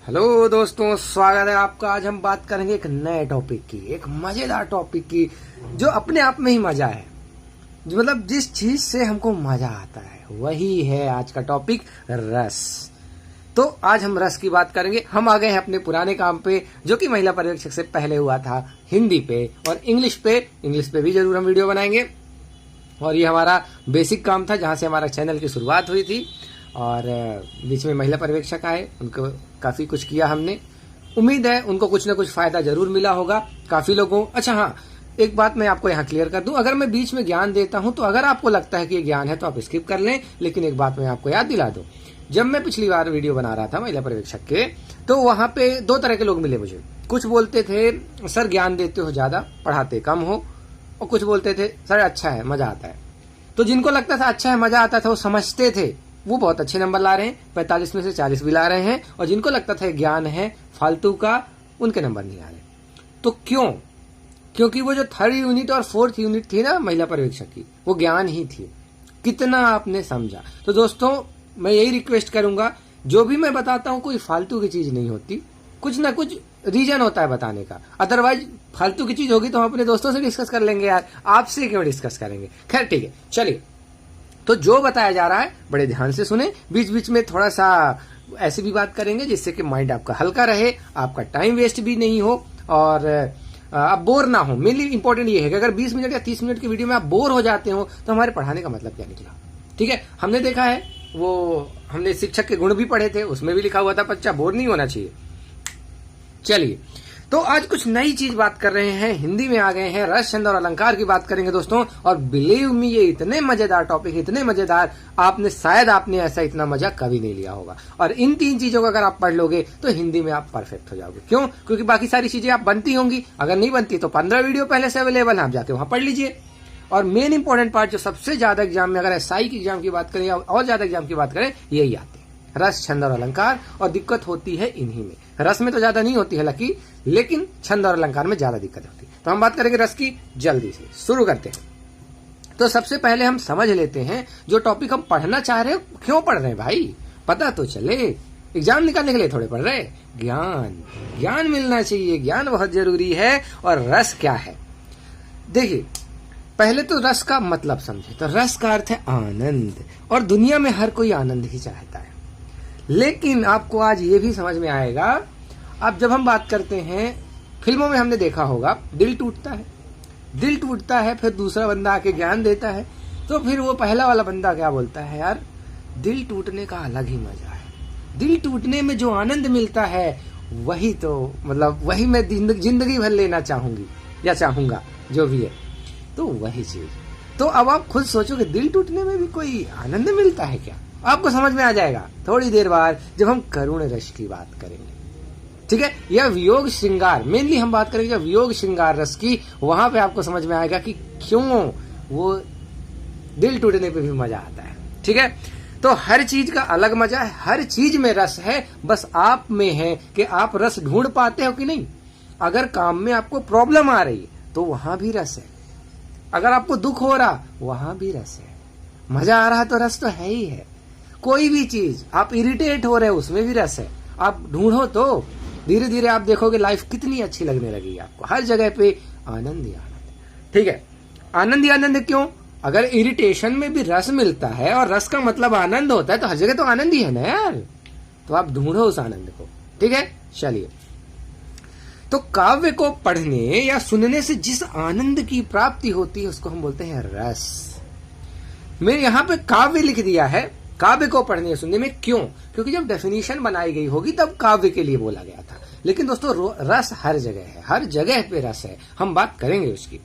Hello दोस्तों, स्वागत है आपका। आज हम बात करेंगे एक नए टॉपिक की, एक मजेदार टॉपिक की जो अपने आप में ही मजा है। जो मतलब जिस चीज से हमको मजा आता है वही है आज का टॉपिक, रस। तो आज हम रस की बात करेंगे। हम आ गए हैं अपने पुराने काम पे, जो कि महिला पर्यवेक्षक से पहले हुआ था हिंदी पे और इंग्लिश पे भी जरूर हम वीडियो बनाएंगे। और ये हमारा बेसिक काम था जहां से हमारा चैनल की शुरुआत हुई थी। और बीच में महिला पर्यवेक्षक आए, उनको काफी कुछ किया हमने। उम्मीद है उनको कुछ ना कुछ फायदा जरूर मिला होगा काफी लोगों। अच्छा हाँ, एक बात मैं आपको यहाँ क्लियर कर दूं, अगर मैं बीच में ज्ञान देता हूं तो अगर आपको लगता है कि ये ज्ञान है तो आप स्किप कर लें। लेकिन एक बात मैं आपको याद दिला दूं, जब मैं पिछली बार वीडियो बना रहा था महिला पर्यवेक्षक के, तो वहां पे दो तरह के लोग मिले मुझे। कुछ बोलते थे सर ज्ञान देते हो ज्यादा, पढ़ाते कम हो, और कुछ बोलते थे सर अच्छा है, मजा आता है। तो जिनको लगता था अच्छा है, मजा आता था, वो समझते थे, वो बहुत अच्छे नंबर ला रहे हैं, 45 में से 40 भी ला रहे हैं। और जिनको लगता था ज्ञान है फालतू का, उनके नंबर नहीं आ रहे। तो क्यों? क्योंकि वो जो 3rd यूनिट और 4th यूनिट थी ना महिला पर्यवेक्षक की, वो ज्ञान ही थी। कितना आपने समझा? तो दोस्तों मैं यही रिक्वेस्ट करूंगा, जो भी मैं बताता हूं कोई फालतू की चीज नहीं होती, कुछ ना कुछ रीजन होता है बताने का। अदरवाइज फालतू की चीज होगी तो हम अपने दोस्तों से डिस्कस कर लेंगे यार, आपसे क्यों डिस्कस करेंगे। खैर ठीक है, चलिए। तो जो बताया जा रहा है बड़े ध्यान से सुने, बीच बीच में थोड़ा सा ऐसी भी बात करेंगे जिससे कि माइंड आपका हल्का रहे, आपका टाइम वेस्ट भी नहीं हो और आप बोर ना हो। मेनली इंपॉर्टेंट ये है कि अगर 20 मिनट या 30 मिनट की वीडियो में आप बोर हो जाते हो तो हमारे पढ़ाने का मतलब क्या निकला। ठीक है, हमने देखा है, वो हमने शिक्षक के गुण भी पढ़े थे, उसमें भी लिखा हुआ था बच्चा बोर नहीं होना चाहिए। चलिए, तो आज कुछ नई चीज बात कर रहे हैं, हिंदी में आ गए हैं, रस छंद और अलंकार की बात करेंगे दोस्तों। और बिलीव मी, ये इतने मजेदार टॉपिक, इतने मजेदार, आपने ऐसा इतना मजा कभी नहीं लिया होगा। और इन 3 चीजों को अगर आप पढ़ लोगे तो हिंदी में आप परफेक्ट हो जाओगे। क्यों? क्योंकि बाकी सारी चीजें आप बनती होंगी, अगर नहीं बनती तो 15 वीडियो पहले से अवेलेबल है, आप जाके वहां पढ़ लीजिए। और मेन इंपॉर्टेंट पार्ट जो सबसे ज्यादा एग्जाम में, अगर एसआई की एग्जाम की बात करें या और ज्यादा एग्जाम की बात करें, यही आते हैं, रस छंद और अलंकार। और दिक्कत होती है इन्हीं में। रस में तो ज्यादा नहीं होती है हालांकि, लेकिन छंद और अलंकार में ज्यादा दिक्कत होती है। तो हम बात करेंगे रस की, जल्दी से शुरू करते हैं। तो सबसे पहले हम समझ लेते हैं जो टॉपिक हम पढ़ना चाह रहे हैं, क्यों पढ़ रहे हैं भाई, पता तो चले। एग्जाम निकालने के लिए थोड़े पढ़ रहे, ज्ञान मिलना चाहिए, ज्ञान बहुत जरूरी है। और रस क्या है, देखिए पहले तो रस का मतलब समझे। तो रस का अर्थ है आनंद, और दुनिया में हर कोई आनंद ही चाहता है। लेकिन आपको आज ये भी समझ में आएगा, अब जब हम बात करते हैं, फिल्मों में हमने देखा होगा, दिल टूटता है, फिर दूसरा बंदा आके ज्ञान देता है, तो फिर वो पहला वाला बंदा क्या बोलता है, यार दिल टूटने का अलग ही मजा है, दिल टूटने में जो आनंद मिलता है वही तो मतलब वही मैं जिंदगी भर लेना चाहूंगी या चाहूंगा, जो भी है। तो वही चीज, तो अब आप खुद सोचो कि दिल टूटने में भी कोई आनंद मिलता है क्या? आपको समझ में आ जाएगा थोड़ी देर बाद जब हम करुण रस की बात करेंगे। ठीक है, यह वियोग श्रृंगार, मेनली हम बात करेंगे वियोग श्रृंगार रस की। वहां पे आपको समझ में आएगा कि क्यों वो दिल टूटने पे भी मजा आता है। ठीक है, तो हर चीज का अलग मजा है, हर चीज में रस है, बस आप में है कि आप रस ढूंढ पाते हो कि नहीं। अगर काम में आपको प्रॉब्लम आ रही है तो वहां भी रस है, अगर आपको दुख हो रहा वहां भी रस है, मजा आ रहा तो रस तो है ही है। कोई भी चीज, आप इरिटेट हो रहे हो उसमें भी रस है, आप ढूंढो तो धीरे धीरे आप देखोगे लाइफ कितनी अच्छी लगने लगेगी आपको। हर जगह पे आनंद ही आनंद। ठीक है, आनंद ही आनंद क्यों? अगर इरिटेशन में भी रस मिलता है और रस का मतलब आनंद होता है, तो हर जगह तो आनंद ही है ना यार। तो आप ढूंढो उस आनंद को। ठीक है, चलिए। तो काव्य को पढ़ने या सुनने से जिस आनंद की प्राप्ति होती है उसको हम बोलते हैं रस। मैंने यहां पे काव्य लिख दिया है, काव्य को पढ़ने या सुनने में। क्यों? क्योंकि जब डेफिनेशन बनाई गई होगी तब काव्य के लिए बोला गया था। लेकिन दोस्तों रस हर जगह है, हर जगह पे रस है, हम बात करेंगे उसकी।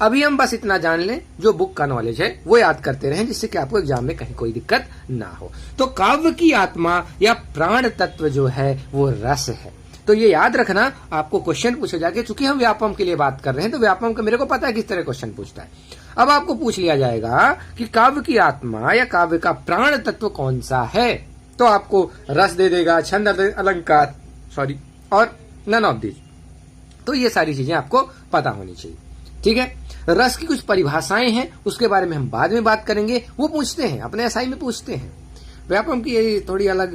अभी हम बस इतना जान लें, जो बुक का नॉलेज है वो याद करते रहें, जिससे कि आपको एग्जाम में कहीं कोई दिक्कत ना हो। तो काव्य की आत्मा या प्राण तत्व जो है वो रस है। तो ये याद रखना, आपको क्वेश्चन पूछे जाके, चूंकि हम व्यापम के लिए बात कर रहे हैं तो व्यापम का मेरे को पता है किस तरह क्वेश्चन पूछता है। अब आपको पूछ लिया जाएगा कि काव्य की आत्मा या काव्य का प्राण तत्व कौन सा है, तो आपको रस दे देगा, छंद अलंकार और नन ऑफ दीज। तो ये सारी चीजें आपको पता होनी चाहिए। ठीक है, रस की कुछ परिभाषाएं हैं, उसके बारे में हम बाद में बात करेंगे। वो पूछते हैं, अपने एसआई में पूछते हैं, व्यापम की यही थोड़ी अलग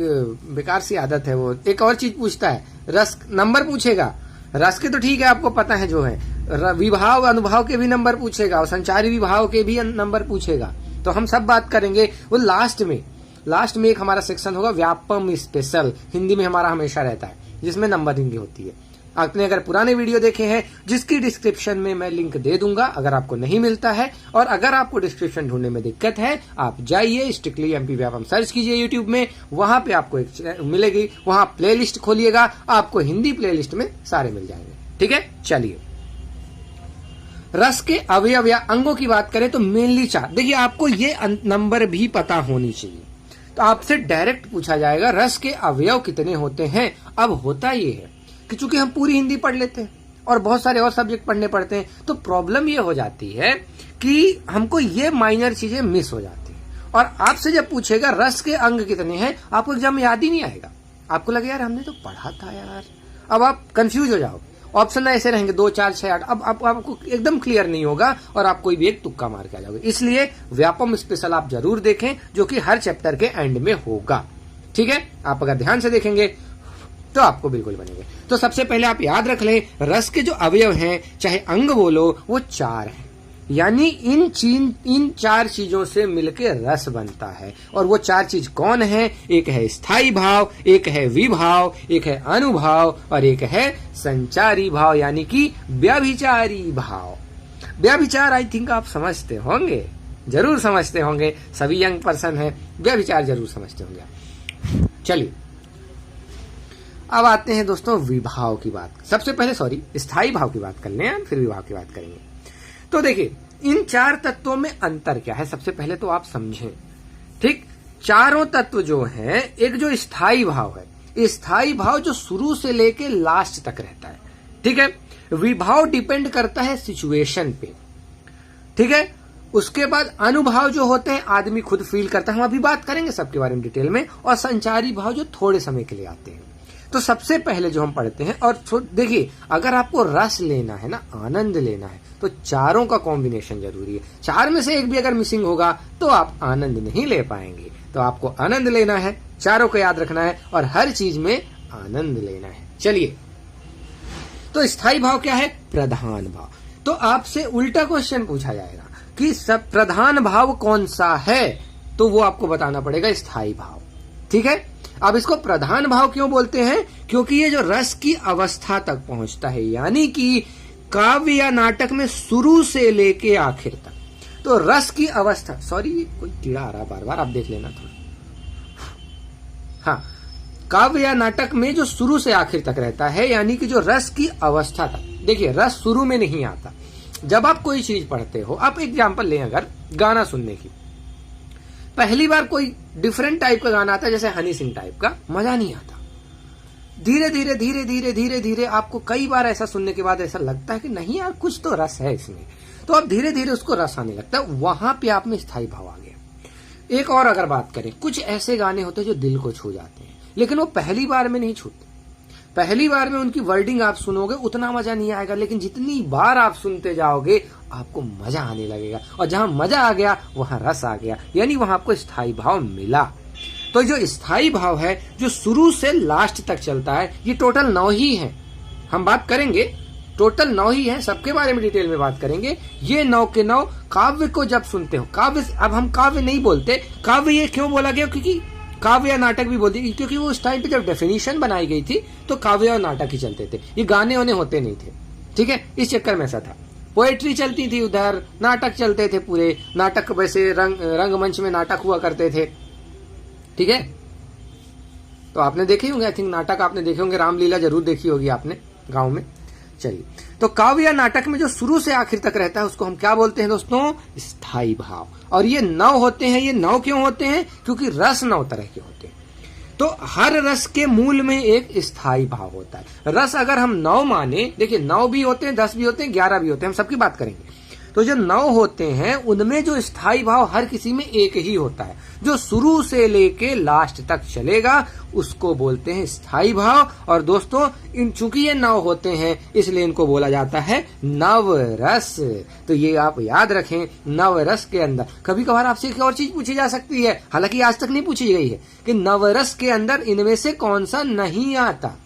बेकार सी आदत है। वो एक और चीज पूछता है, रस नंबर पूछेगा। रस के तो ठीक है, आपको पता है जो है, विभाव अनुभाव के भी नंबर पूछेगा और संचारी विभाव के भी नंबर पूछेगा। तो हम सब बात करेंगे वो लास्ट में एक हमारा सेक्शन होगा व्यापम स्पेशल, हिंदी में हमारा हमेशा रहता है, जिसमें नंबरिंग होती है। आपने अगर पुराने वीडियो देखे हैं, जिसकी डिस्क्रिप्शन में मैं लिंक दे दूंगा अगर आपको नहीं मिलता है, और अगर आपको डिस्क्रिप्शन ढूंढने में दिक्कत है, आप जाइए स्ट्रिक्टली एमपी व्यापम सर्च कीजिए यूट्यूब में, वहां पे आपको एक मिलेगी, वहां प्लेलिस्ट खोलिएगा, आपको हिंदी प्लेलिस्ट में सारे मिल जाएंगे। ठीक है, चलिए रस के अवयव या अंगों की बात करें तो मेनली 4। देखिए आपको ये नंबर भी पता होनी चाहिए। तो आपसे डायरेक्ट पूछा जाएगा रस के अवयव कितने होते हैं। अब होता ये है कि चूंकि हम पूरी हिंदी पढ़ लेते हैं और बहुत सारे और सब्जेक्ट पढ़ने पड़ते हैं, तो प्रॉब्लम ये हो जाती है कि हमको ये माइनर चीजें मिस हो जाती हैं। और आपसे जब पूछेगा रस के अंग कितने हैं, आपको एग्जाम में याद ही नहीं आएगा। आपको लगे यार हमने तो पढ़ा था यार, अब आप कंफ्यूज हो जाओ। ऑप्शन ऐसे रहेंगे 2, 4, 6, 8। अब आपको एकदम क्लियर नहीं होगा और आप कोई भी एक तुक्का मार के आ जाओगे। इसलिए व्यापम स्पेशल आप जरूर देखें, जो कि हर चैप्टर के एंड में होगा। ठीक है, आप अगर ध्यान से देखेंगे तो आपको बिल्कुल बनेंगे। तो सबसे पहले आप याद रख लें, रस के जो अवयव हैं, चाहे अंग बोलो, वो 4 हैं। यानी इन 4 चीजों से मिलकर रस बनता है। और वो 4 चीज कौन है? एक है स्थायी भाव, एक है विभाव, एक है अनुभाव और एक है संचारी भाव, यानी कि व्यभिचारी भाव। व्यभिचार आई थिंक आप समझते होंगे, जरूर समझते होंगे, सभी यंग पर्सन है, व्यभिचार जरूर समझते होंगे। चलिए अब आते हैं दोस्तों विभाव की बात। सबसे पहले स्थायी भाव की बात कर लें, फिर विभाव की बात करेंगे। तो देखिए इन 4 तत्वों में अंतर क्या है, सबसे पहले तो आप समझें। ठीक, चारों तत्व जो हैं, एक जो स्थायी भाव है, स्थायी भाव जो शुरू से लेके लास्ट तक रहता है। ठीक है, विभाव डिपेंड करता है सिचुएशन पे। ठीक है, उसके बाद अनुभाव जो होते हैं आदमी खुद फील करता है, हम अभी बात करेंगे सबके बारे में डिटेल में। और संचारी भाव जो थोड़े समय के लिए आते हैं। तो सबसे पहले जो हम पढ़ते हैं, और देखिए अगर आपको रस लेना है ना, आनंद लेना है, तो चारों का कॉम्बिनेशन जरूरी है। 4 में से एक भी अगर मिसिंग होगा तो आप आनंद नहीं ले पाएंगे। तो आपको आनंद लेना है, चारों को याद रखना है और हर चीज में आनंद लेना है। चलिए, तो स्थायी भाव क्या है? प्रधान भाव। तो आपसे उल्टा क्वेश्चन पूछा जाएगा कि सब प्रधान भाव कौन सा है, तो वो आपको बताना पड़ेगा स्थायी भाव। ठीक है, अब इसको प्रधान भाव क्यों बोलते हैं? क्योंकि ये जो रस की अवस्था तक पहुंचता है, यानी कि काव्य या नाटक में शुरू से लेके आखिर तक। तो रस की अवस्था, कोई कीड़ा आ रहा बार बार, आप देख लेना थोड़ा। हाँ, काव्य या नाटक में जो शुरू से आखिर तक रहता है, यानी कि जो रस की अवस्था तक। देखिए रस शुरू में नहीं आता। जब आप कोई चीज पढ़ते हो, आप एग्जाम्पल लें अगर गाना सुनने की, पहली बार कोई डिफरेंट टाइप का गाना आता है, जैसे हनी सिंह टाइप का, मजा नहीं आता। धीरे धीरे धीरे धीरे धीरे धीरे आपको कई बार ऐसा सुनने के बाद ऐसा लगता है कि नहीं यार कुछ तो रस है इसमें, तो अब धीरे धीरे उसको रस आने लगता है। वहां पे आप में स्थायी भाव आ गया। एक और अगर बात करें, कुछ ऐसे गाने होते हैं जो दिल को छू जाते हैं, लेकिन वो पहली बार में नहीं छूते। पहली बार में उनकी वर्डिंग आप सुनोगे उतना मजा नहीं आएगा, लेकिन जितनी बार आप सुनते जाओगे आपको मजा आने लगेगा। और जहां मजा आ गया वहां रस आ गया, यानी वहां आपको स्थायी भाव मिला। तो जो स्थायी भाव है, जो शुरू से लास्ट तक चलता है, ये टोटल 9 ही है। हम बात करेंगे, टोटल 9 ही है, सबके बारे में डिटेल में बात करेंगे। ये 9 के 9 काव्य को जब सुनते हो, काव्य, अब हम काव्य नहीं बोलते, काव्य ये क्यों बोला गया? क्योंकि काव्य या नाटक भी बोलते, क्योंकि वो उस टाइम पे जब डेफिनेशन बनाई गई थी तो काव्य और नाटक ही चलते थे, ये गाने होने होते नहीं थे। ठीक है, इस चक्कर में ऐसा था। पोएट्री चलती थी उधर, नाटक चलते थे पूरे, नाटक वैसे रंगमंच में नाटक हुआ करते थे। ठीक है, तो आपने देखे होंगे, आई थिंक नाटक आपने देखे होंगे, रामलीला जरूर देखी होगी आपने गांव में। चलिए, तो काव्य या नाटक में जो शुरू से आखिर तक रहता है उसको हम क्या बोलते हैं दोस्तों? स्थायी भाव। और ये 9 होते हैं। ये 9 क्यों होते हैं? क्योंकि रस 9 तरह के होते हैं। तो हर रस के मूल में एक स्थायी भाव होता है। रस अगर हम 9 माने, देखिए 9 भी होते हैं, 10 भी होते हैं, 11 भी होते हैं, हम सबकी बात करेंगे। तो जो 9 होते हैं उनमें जो स्थायी भाव हर किसी में एक ही होता है, जो शुरू से लेके लास्ट तक चलेगा उसको बोलते हैं स्थायी भाव। और दोस्तों इन चूंकि ये 9 होते हैं इसलिए इनको बोला जाता है नवरस। तो ये आप याद रखें, नवरस के अंदर कभी कभार आपसे एक और चीज पूछी जा सकती है, हालांकि आज तक नहीं पूछी गई है, कि नवरस के अंदर इनमें से कौन सा नहीं आता।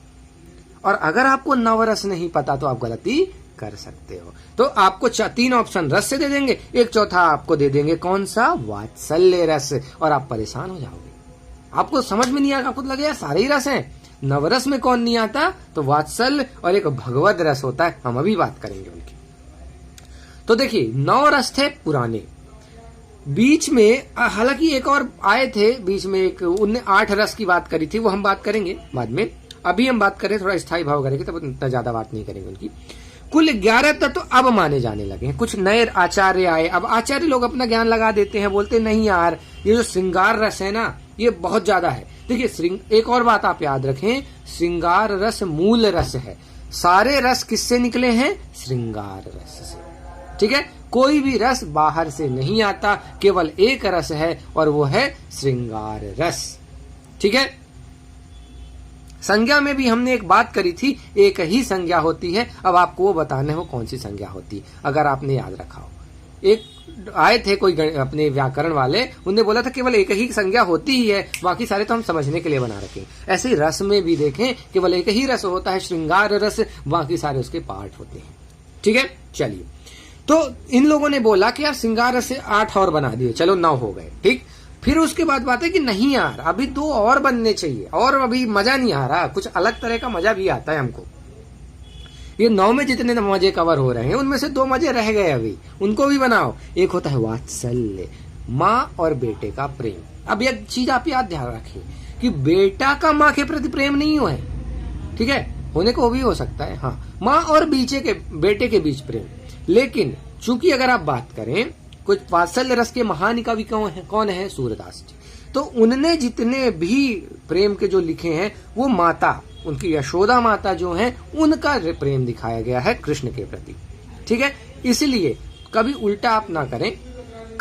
और अगर आपको नवरस नहीं पता तो आप गलती कर सकते हो। तो आपको 3 ऑप्शन रस से दे देंगे, एक चौथा आपको दे देंगे कौन सा, वात्सल्य रस, और आप परेशान हो जाओगे। आपको समझ में नहीं आएगा, आपको लगेगा सारे ही रस हैं, नवरस में कौन नहीं आता, तो वात्सल्य और एक भगवत रस होता है, हम अभी बात करेंगे उनकी। तो देखिए 9 रस थे पुराने, बीच में हालांकि एक और आए थे बीच में, एक उनने 8 रस की बात करी थी, वो हम बात करेंगे बाद में। अभी हम बात करें थोड़ा स्थायी भाव करेंगे, तब इतना ज्यादा बात नहीं करेंगे उनकी। कुल 11 तत्व अब माने जाने लगे हैं। कुछ नए आचार्य आए, अब आचार्य लोग अपना ज्ञान लगा देते हैं, बोलते नहीं यार ये जो श्रृंगार रस है ना ये बहुत ज्यादा है। देखिए एक और बात आप याद रखें, श्रृंगार रस मूल रस है, सारे रस किससे निकले हैं, श्रृंगार रस से। ठीक है, कोई भी रस बाहर से नहीं आता, केवल एक रस है और वो है श्रृंगार रस। ठीक है, संज्ञा में भी हमने एक बात करी थी, एक ही संज्ञा होती है, अब आपको वो बताने हो कौन सी संज्ञा होती है, अगर आपने याद रखा हो। एक आए थे कोई अपने व्याकरण वाले, उन्होंने बोला था केवल एक ही संज्ञा होती ही है, बाकी सारे तो हम समझने के लिए बना रखे। ऐसे ही रस में भी देखें, केवल एक ही रस होता है श्रृंगार रस, बाकी सारे उसके पार्ट होते हैं। ठीक है, चलिए, तो इन लोगों ने बोला कि यार श्रृंगार रस से 8 और बना दिए, चलो 9 हो गए। ठीक, फिर उसके बाद बात है कि नहीं यार अभी 2 और बनने चाहिए, और अभी मजा नहीं आ रहा, कुछ अलग तरह का मजा भी आता है हमको। ये 9 में जितने मजे कवर हो रहे हैं उनमें से 2 मजे रह गए अभी, उनको भी बनाओ। एक होता है वात्सल्य, माँ और बेटे का प्रेम। अब एक चीज आप याद ध्यान रखें कि बेटा का माँ के प्रति प्रेम नहीं हुआ है, ठीक है, होने को भी हो सकता है, हाँ, माँ और बेटे के बीच प्रेम। लेकिन चूंकि अगर आप बात करें, कुछ वात्सल्य रस के महान कवि कौन है, सूरदास जी, तो उनने जितने भी प्रेम के जो लिखे हैं वो माता, उनकी यशोदा माता जो है उनका प्रेम दिखाया गया है कृष्ण के प्रति। ठीक है, इसलिए कभी उल्टा आप ना करें,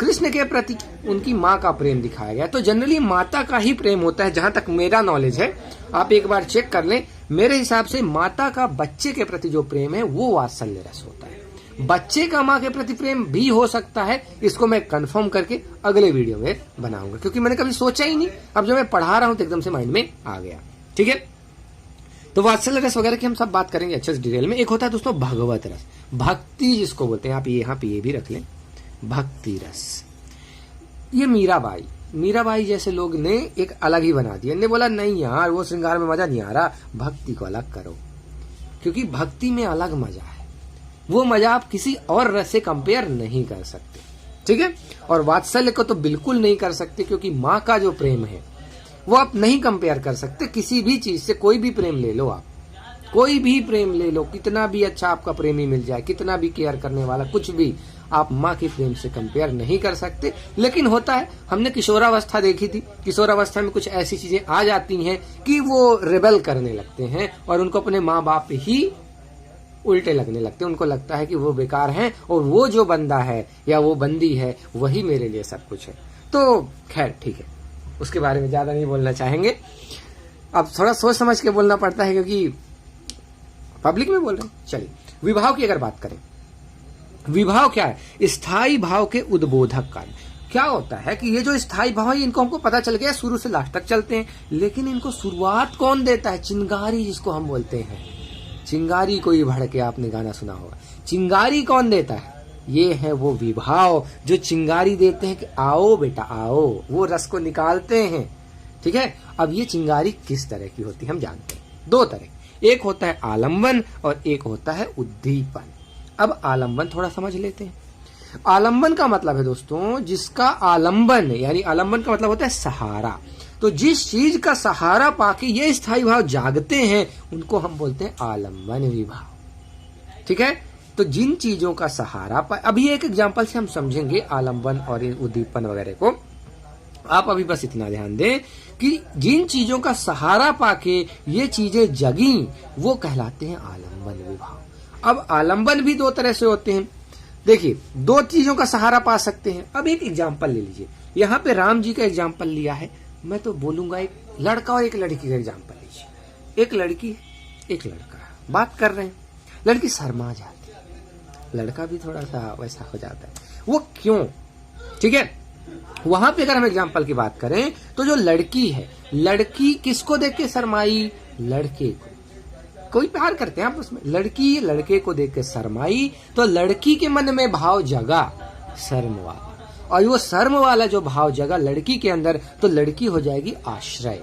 कृष्ण के प्रति उनकी माँ का प्रेम दिखाया गया, तो जनरली माता का ही प्रेम होता है, जहां तक मेरा नॉलेज है। आप एक बार चेक कर लें, मेरे हिसाब से माता का बच्चे के प्रति जो प्रेम है वो वात्सल्य रस होता है। बच्चे का माँ के प्रति प्रेम भी हो सकता है, इसको मैं कंफर्म करके अगले वीडियो में बनाऊंगा, क्योंकि मैंने कभी सोचा ही नहीं, अब जब मैं पढ़ा रहा हूं तो एकदम से माइंड में आ गया। ठीक है, तो वात्सल्य रस वगैरह की हम सब बात करेंगे अच्छे से डिटेल में। एक होता है दोस्तों भगवत रस, भक्ति जिसको बोलते हैं, आप यहाँ पे ये भी रख लें, भक्ति रस। ये मीराबाई जैसे लोग ने एक अलग ही बना दिया, इन्हें बोला नहीं यार वो श्रृंगार में मजा नहीं आ रहा, भक्ति को अलग करो, क्योंकि भक्ति में अलग मजा है, वो मजा आप किसी और रस से कंपेयर नहीं कर सकते। ठीक है, और वात्सल्य को तो बिल्कुल नहीं कर सकते, क्योंकि माँ का जो प्रेम है वो आप नहीं कंपेयर कर सकते किसी भी चीज से। कोई भी प्रेम ले लो, आप कोई भी प्रेम ले लो, कितना भी अच्छा आपका प्रेमी मिल जाए, कितना भी केयर करने वाला, कुछ भी आप माँ के प्रेम से कंपेयर नहीं कर सकते। लेकिन होता है, हमने किशोरावस्था देखी थी, किशोरावस्था में कुछ ऐसी चीजें आ जाती हैं कि वो रिबेल करने लगते हैं और उनको अपने माँ बाप ही उल्टे लगने लगते हैं, उनको लगता है कि वो बेकार हैं और वो जो बंदा है या वो बंदी है वही मेरे लिए सब कुछ है। तो खैर ठीक है, उसके बारे में ज्यादा नहीं बोलना चाहेंगे, अब थोड़ा सोच समझ के बोलना पड़ता है क्योंकि पब्लिक में बोल रहे हैं। चलिए, विभाव की अगर बात करें, विभाव क्या है, स्थायी भाव के उद्बोधक कार्य। क्या होता है कि ये जो स्थायी भाव है इनको हमको पता चल गया शुरू से लास्ट तक चलते हैं, लेकिन इनको शुरुआत कौन देता है, चिंगारी जिसको हम बोलते हैं, चिंगारी को ही भड़के, आपने गाना सुना होगा, चिंगारी कौन देता है, ये है वो विभाव जो चिंगारी देते हैं कि आओ बेटा आओ, वो रस को निकालते हैं। ठीक है, अब ये चिंगारी किस तरह की होती है हम जानते हैं, 2 तरह, एक होता है आलंबन और एक होता है उद्दीपन। अब आलंबन थोड़ा समझ लेते हैं। आलंबन का मतलब है दोस्तों जिसका आलंबन, यानी आलंबन का मतलब होता है सहारा, तो जिस चीज का सहारा पाके ये स्थायी भाव जागते हैं उनको हम बोलते हैं आलंबन विभाव। ठीक है, तो जिन चीजों का सहारा अभी एक एग्जांपल से हम समझेंगे आलंबन और उद्दीपन वगैरह को। आप अभी बस इतना ध्यान दें कि जिन चीजों का सहारा पाके ये चीजें जगी वो कहलाते हैं आलंबन विभाव। अब आलंबन भी 2 तरह से होते हैं, देखिए, दो चीजों का सहारा पा सकते हैं। अब एक एग्जाम्पल ले लीजिए, यहाँ पे राम जी का एग्जाम्पल लिया है, मैं तो बोलूंगा एक लड़का और एक लड़की का एग्जाम्पल लीजिए। एक लड़की है, एक लड़का है, बात कर रहे हैं, लड़की शर्मा जाती है, लड़का भी थोड़ा सा वैसा हो जाता है। वो क्यों? ठीक है, वहां पे अगर हम एग्जाम्पल की बात करें तो जो लड़की है, लड़की किसको देख के शर्माई? लड़के को। कोई प्यार करते हैं आपस में, लड़की लड़के को देख के शर्माई, तो लड़की के मन में भाव जगा शर्म वाला, और वो शर्म वाला जो भाव जगा लड़की के अंदर, तो लड़की हो जाएगी आश्रय,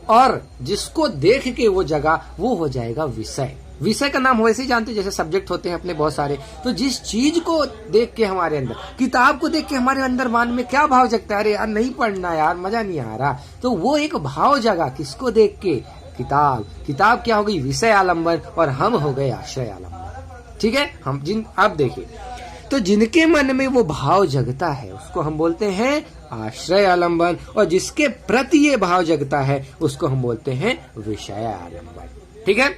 और जिसको देख के वो जगा वो हो जाएगा विषय। विषय का नाम वैसे ही जानते हैं जैसे सब्जेक्ट होते हैं अपने बहुत सारे। तो जिस चीज को देख के हमारे अंदर, किताब को देख के हमारे अंदर मन में क्या भाव जगता है? अरे यार नहीं पढ़ना यार, मजा नहीं आ रहा, तो वो एक भाव जगा किसको देख के? किताब। किताब क्या हो गई? विषय आलंबन, और हम हो गए आश्रय आलंबन। ठीक है, हम जिन आप देखिए, तो जिनके मन में वो भाव जगता है उसको हम बोलते हैं आश्रय आलंबन, और जिसके प्रति ये भाव जगता है उसको हम बोलते हैं विषय आलंबन। ठीक है,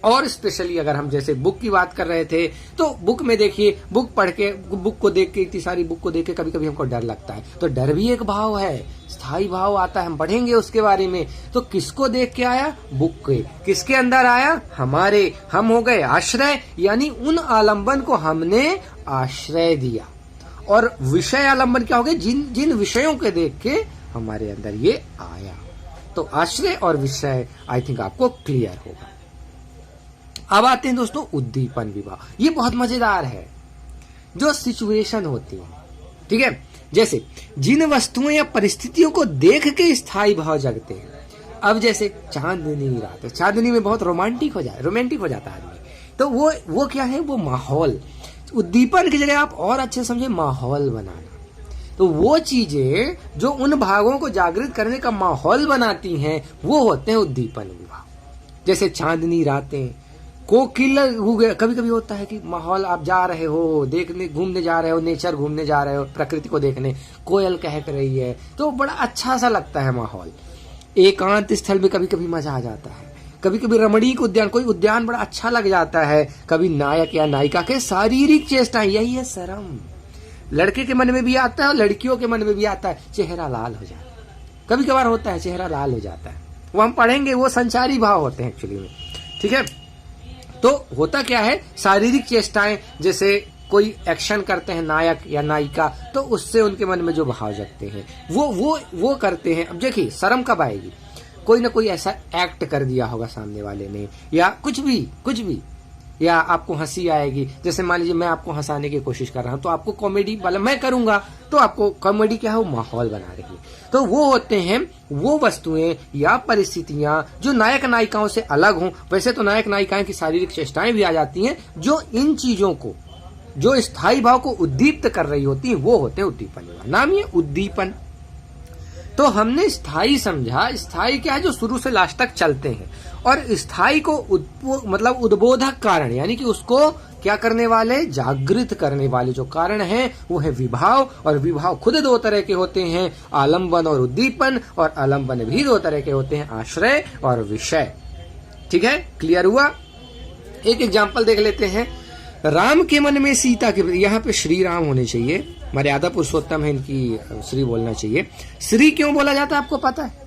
और स्पेशली अगर हम जैसे बुक की बात कर रहे थे, तो बुक में देखिए, बुक पढ़ के, बुक को देख के, इतनी सारी बुक को देख के कभी कभी हमको डर लगता है, तो डर भी एक भाव है, स्थायी भाव आता है, हम पढ़ेंगे उसके बारे में। तो किसको देख के आया? बुक के। किसके अंदर आया? हमारे। हम हो गए आश्रय, यानी उन आलंबन को हमने आश्रय दिया। और विषय आलंबन क्या हो गए? जिन जिन विषयों के देख के हमारे अंदर ये आया। तो आश्रय और विषय आई थिंक आपको क्लियर होगा। अब आते हैं दोस्तों उद्दीपन विभाव। ये बहुत मजेदार है, जो सिचुएशन होती है, ठीक है, जैसे जिन वस्तुओं या परिस्थितियों को देख के स्थायी भाव जगते हैं। अब जैसे चांदनी रात है, चांदनी में बहुत रोमांटिक हो जाता है आदमी, तो वो क्या है? वो माहौल। उद्दीपन की जगह आप और अच्छे समझे माहौल बनाना। तो वो चीजें जो उन भागों को जागृत करने का माहौल बनाती हैं, वो होते हैं उद्दीपन विभाव। जैसे चांदनी रातें, कोकिल, कभी कभी होता है कि माहौल आप जा रहे हो, देखने घूमने जा रहे हो, नेचर घूमने जा रहे हो, प्रकृति को देखने, कोयल कहक रही है, तो बड़ा अच्छा सा लगता है माहौल। एकांत स्थल में कभी कभी मजा आ जाता है, कभी कभी रमणीक उद्यान, कोई उद्यान बड़ा अच्छा लग जाता है। कभी नायक या नायिका के शारीरिक चेष्टाएं, यही है शर्म। लड़के के मन में भी आता है और लड़कियों के मन में भी आता है, चेहरा लाल हो जाता है, कभी कभार होता है चेहरा लाल हो जाता है, वो हम पढ़ेंगे, वो संचारी भाव होते हैं एक्चुअली में। ठीक है, तो होता क्या है? शारीरिक चेष्टाएं, जैसे कोई एक्शन करते हैं नायक या नायिका, तो उससे उनके मन में जो भाव जगते हैं वो करते हैं। अब देखिए शर्म कब आएगी? कोई ना कोई ऐसा एक्ट कर दिया होगा सामने वाले ने, या कुछ भी, या आपको हंसी आएगी। जैसे मान लीजिए मैं आपको हंसाने की कोशिश कर रहा हूं, तो आपको कॉमेडी वाला मैं करूंगा, तो आपको कॉमेडी क्या है? वो माहौल बना रही है। तो वो होते हैं वो वस्तुएं या परिस्थितियां जो नायक नायिकाओं से अलग हों। वैसे तो नायक नायिकाएं की शारीरिक चेष्टाएं भी आ जाती हैं, जो इन चीजों को, जो स्थायी भाव को उद्दीप्त कर रही होती हैं, वो होते हैं उद्दीपन। नाम ये उद्दीपन। तो हमने स्थायी समझा, स्थायी क्या है? जो शुरू से लास्ट तक चलते हैं, और स्थायी को मतलब उद्बोधक कारण, यानी कि उसको क्या करने वाले? जागृत करने वाले जो कारण हैं, वो है विभाव। और विभाव खुद दो तरह के होते हैं, आलंबन और उद्दीपन, और आलंबन भी दो तरह के होते हैं, आश्रय और विषय। ठीक है, क्लियर हुआ? एक एग्जाम्पल देख लेते हैं। राम के मन में सीता के, यहाँ पे श्री राम होने चाहिए, मर्यादा पुरुषोत्तम है, इनकी श्री बोलना चाहिए। श्री क्यों बोला जाता है आपको पता है?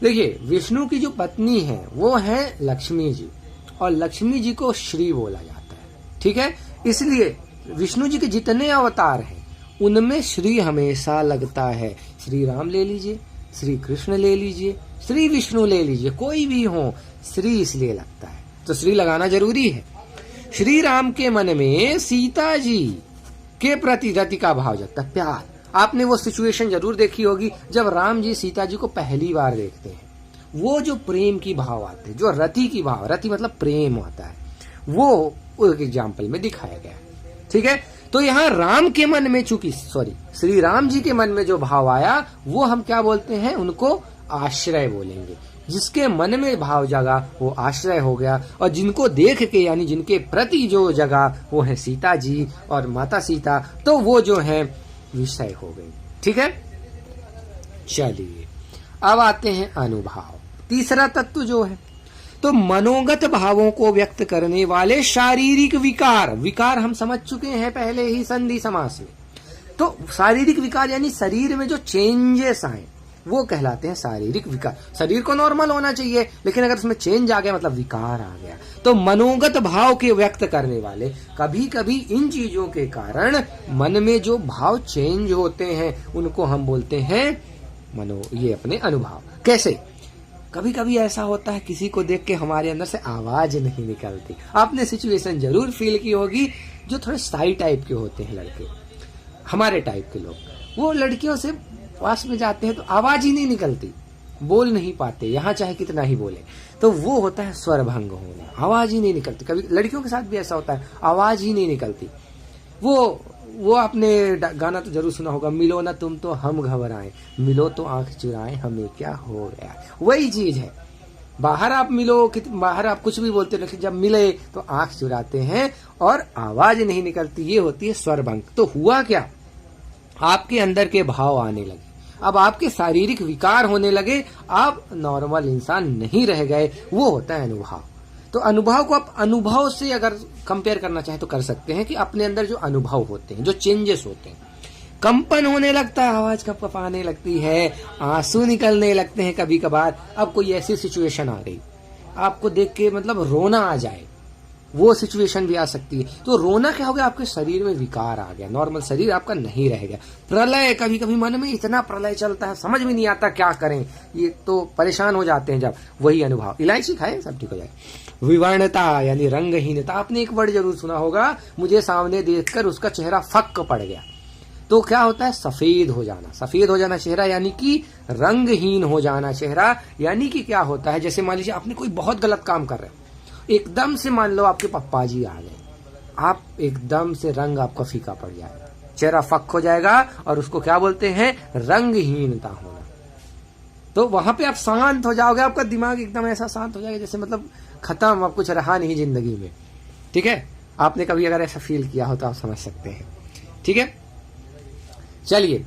देखिए, विष्णु की जो पत्नी है वो है लक्ष्मी जी, और लक्ष्मी जी को श्री बोला जाता है। ठीक है, इसलिए विष्णु जी के जितने अवतार हैं उनमें श्री हमेशा लगता है। श्री राम ले लीजिए, श्री कृष्ण ले लीजिए, श्री विष्णु ले लीजिए, कोई भी हो, श्री इसलिए लगता है, तो श्री लगाना जरूरी है। श्री राम के मन में सीता जी के प्रति रति का भाव जगता, प्यार। आपने वो सिचुएशन जरूर देखी होगी जब राम जी सीता जी को पहली बार देखते हैं, वो जो प्रेम की भाव आते हैं, जो रति की भाव, रति मतलब प्रेम होता है, वो एक एग्जाम्पल में दिखाया गया। ठीक है, तो यहाँ राम के मन में श्री राम जी के मन में जो भाव आया, वो हम क्या बोलते हैं? उनको आश्रय बोलेंगे। जिसके मन में भाव जगा वो आश्रय हो गया, और जिनको देख के, यानी जिनके प्रति जो जगा, वो है सीता जी और माता सीता, तो वो जो है विषय हो गई। ठीक है, चलिए अब आते हैं अनुभाव, तीसरा तत्व जो है। तो मनोगत भावों को व्यक्त करने वाले शारीरिक विकार, विकार हम समझ चुके हैं पहले ही संधि समास में। तो शारीरिक विकार यानी शरीर में जो चेंजेस आए वो कहलाते हैं शारीरिक विकार। शरीर को नॉर्मल होना चाहिए, लेकिन अगर उसमें चेंज आ गया मतलब विकार आ गया। तो मनोगत भाव के व्यक्त करने वाले, कभी कभी इन चीजों के कारण मन में जो भाव चेंज होते हैं उनको हम बोलते हैं ये अपने अनुभव। कैसे? कभी कभी ऐसा होता है किसी को देख के हमारे अंदर से आवाज नहीं निकलती। आपने सिचुएशन जरूर फील की होगी, जो थोड़े शाई टाइप के होते हैं लड़के, हमारे टाइप के लोग, वो लड़कियों से पास में जाते हैं तो आवाज ही नहीं निकलती, बोल नहीं पाते, यहाँ चाहे कितना ही बोले। तो वो होता है स्वर भंग होना, आवाज ही नहीं निकलती। कभी लड़कियों के साथ भी ऐसा होता है, आवाज ही नहीं निकलती। वो आपने गाना तो जरूर सुना होगा, मिलो ना तुम तो हम घबराएं, मिलो तो आंख चुराएं, हमें क्या हो गया। वही चीज है, बाहर आप मिलो, बाहर आप कुछ भी बोलते, लेकिन जब मिले तो आंख चुराते हैं और आवाज नहीं निकलती। ये होती है स्वर भंग। तो हुआ क्या, आपके अंदर के भाव आने लगे, अब आपके शारीरिक विकार होने लगे, आप नॉर्मल इंसान नहीं रह गए। वो होता है अनुभव। तो अनुभव को आप अनुभव से अगर कंपेयर करना चाहे तो कर सकते हैं कि अपने अंदर जो अनुभव होते हैं, जो चेंजेस होते हैं, कंपन होने लगता है, आवाज कपकपाने लगती है, आंसू निकलने लगते हैं कभी कभार। अब कोई ऐसी सिचुएशन आ गई, आपको देख के मतलब रोना आ जाए, वो सिचुएशन भी आ सकती है। तो रोना क्या हो गया, आपके शरीर में विकार आ गया, नॉर्मल शरीर आपका नहीं रह गया। प्रलय, कभी कभी मन में इतना प्रलय चलता है, समझ में नहीं आता क्या करें, ये तो परेशान हो जाते हैं जब। वही अनुभव। इलायची खाए सब ठीक हो जाए। विवर्णता यानी रंगहीनता, आपने एक वर्ड जरूर सुना होगा, मुझे सामने देखकर उसका चेहरा फक पड़ गया। तो क्या होता है, सफेद हो जाना। सफेद हो जाना चेहरा यानी कि रंगहीन हो जाना चेहरा। यानी कि क्या होता है, जैसे मान लीजिए आपने कोई बहुत गलत काम कर रहे हो, एकदम से मान लो आपके पप्पा जी आ गए, आप एकदम से रंग आपका फीका पड़ जाएगा, चेहरा फक हो जाएगा, और उसको क्या बोलते हैं, रंगहीनता होना। तो वहां पे आप शांत हो जाओगे, आपका दिमाग एकदम ऐसा शांत हो जाएगा जैसे मतलब खत्म, अब कुछ रहा नहीं जिंदगी में। ठीक है, आपने कभी अगर ऐसा फील किया हो तो आप समझ सकते हैं। ठीक है, चलिए,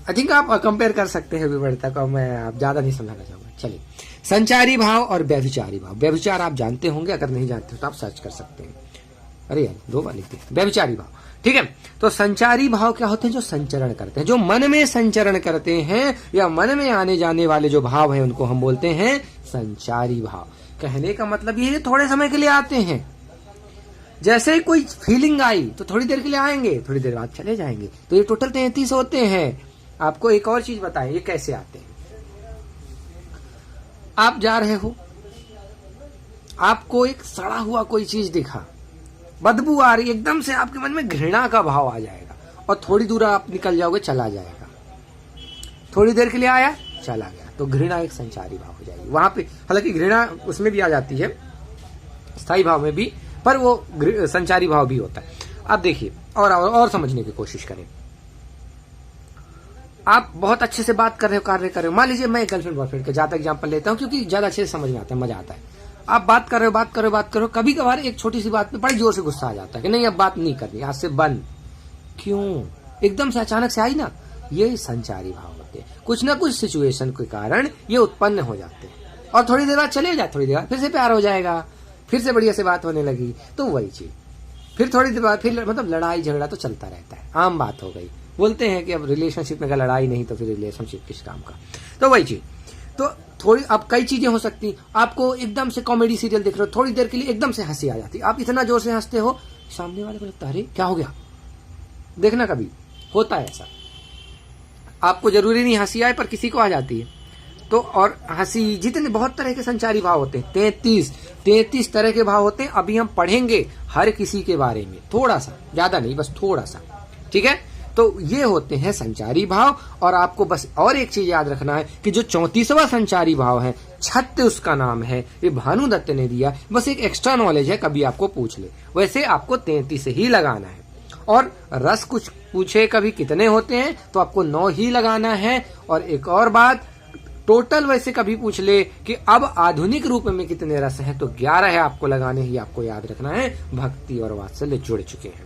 आई थिंक आप कंपेयर कर सकते हैं विवर्णता को, मैं आप ज्यादा नहीं समझाना चाहूंगा। चलिए, संचारी भाव और व्यभिचारी भाव। व्यभिचार आप जानते होंगे, अगर नहीं जानते हो तो आप सर्च कर सकते हैं। अरे यार 2 बार लिखते हैं, व्यभिचारी भाव। ठीक है, तो संचारी भाव क्या होते हैं, जो संचरण करते हैं, जो मन में संचरण करते हैं, या मन में आने जाने वाले जो भाव है उनको हम बोलते हैं संचारी भाव। कहने का मतलब ये थोड़े समय के लिए आते हैं, जैसे ही कोई फीलिंग आई तो थोड़ी देर के लिए आएंगे, थोड़ी देर बाद चले जाएंगे। तो ये टोटल 33 होते हैं। आपको एक और चीज बताएं, ये कैसे आते हैं। आप जा रहे हो, आपको एक सड़ा हुआ कोई चीज दिखा, बदबू आ रही, एकदम से आपके मन में घृणा का भाव आ जाएगा, और थोड़ी दूर आप निकल जाओगे, चला जाएगा। थोड़ी देर के लिए आया, चला गया, तो घृणा एक संचारी भाव हो जाएगी वहां पे। हालांकि घृणा उसमें भी आ जाती है, स्थायी भाव में भी, पर वो संचारी भाव भी होता है। अब देखिए और समझने की कोशिश करें। आप बहुत अच्छे से बात कर रहे हो, कार्य कर रहे हो, मान लीजिए मैं गर्लफ्रेंड बॉयफ्रेंड का ज्यादा एग्जांपल लेता हूं क्योंकि ज्यादा अच्छे से समझ में आता है, मजा आता है। आप बात कर रहे हो, कभी कभार एक छोटी सी बात पे बड़ी जोर से गुस्सा आ जाता है कि नहीं अब बात नहीं करनी, आज से बंद। क्यों? एकदम से अचानक से आई ना, ये संचारी भाव होते हैं। कुछ ना कुछ सिचुएशन के कारण ये उत्पन्न हो जाते हैं, और थोड़ी देर बाद चले जाए, थोड़ी देर बाद फिर से प्यार हो जाएगा, फिर से बढ़िया से बात होने लगी, तो वही चीज। फिर थोड़ी देर बाद फिर मतलब लड़ाई झगड़ा तो चलता रहता है, आम बात हो गई। बोलते हैं कि अब रिलेशनशिप में अगर लड़ाई नहीं तो फिर रिलेशनशिप किस काम का। तो वही चीज। तो थोड़ी, अब कई चीजें हो सकती, आपको एकदम से कॉमेडी सीरियल देख रहे हो, थोड़ी देर के लिए एकदम से हंसी आ जाती, आप इतना जोर से हंसते हो, सामने वाले को लगता है अरे क्या हो गया। देखना कभी होता है ऐसा, आपको जरूरी नहीं हंसी आए पर किसी को आ जाती है। तो और हंसी, जितने बहुत तरह के संचारी भाव होते हैं, 33 तरह के भाव होते हैं। अभी हम पढ़ेंगे हर किसी के बारे में, थोड़ा सा, ज्यादा नहीं, बस थोड़ा सा। ठीक है, तो ये होते हैं संचारी भाव। और आपको बस और एक चीज याद रखना है कि जो 34वां संचारी भाव है, छत्त उसका नाम है, ये भानुदत्त ने दिया, बस एक एक्स्ट्रा नॉलेज है, कभी आपको पूछ ले। वैसे आपको 33 ही लगाना है। और रस कुछ पूछे कभी कितने होते हैं तो आपको 9 ही लगाना है। और एक और बात, टोटल वैसे कभी पूछ ले कि अब आधुनिक रूप में कितने रस हैं, तो 11 है आपको लगाने, ही आपको याद रखना है। भक्ति और वात्सल्य जुड़ चुके हैं।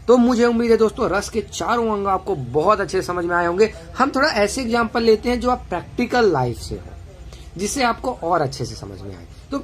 तो मुझे उम्मीद है दोस्तों रस के चारों अंग आपको बहुत अच्छे समझ में आए होंगे। हम थोड़ा ऐसे एग्जाम्पल लेते हैं जो आप प्रैक्टिकल लाइफ से हो, जिससे आपको और अच्छे से समझ में आए। तो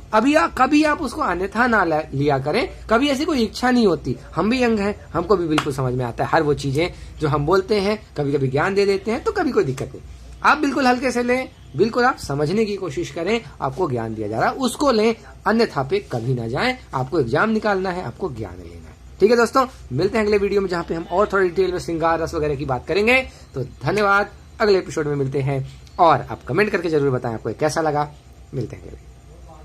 कभी आप उसको अन्यथा ना लिया करें, कभी ऐसी कोई इच्छा नहीं होती। हम भी यंग हैं, हमको भी बिल्कुल समझ में आता है हर वो चीजें जो हम बोलते हैं, कभी कभी ज्ञान दे देते हैं, तो कभी कोई दिक्कत नहीं। आप बिल्कुल हल्के से लें, बिल्कुल आप समझने की कोशिश करें, आपको ज्ञान दिया जा रहा है उसको लें, अन्यथा पे कभी ना जाएं। आपको एग्जाम निकालना है, आपको ज्ञान लेना है। ठीक है दोस्तों, मिलते हैं अगले वीडियो में जहां पे हम और थोड़ा डिटेल में श्रृंगार रस वगैरह की बात करेंगे। तो धन्यवाद, अगले एपिसोड में मिलते हैं और आप कमेंट करके जरूर बताएं आपको कैसा लगा। मिलते हैं अगले।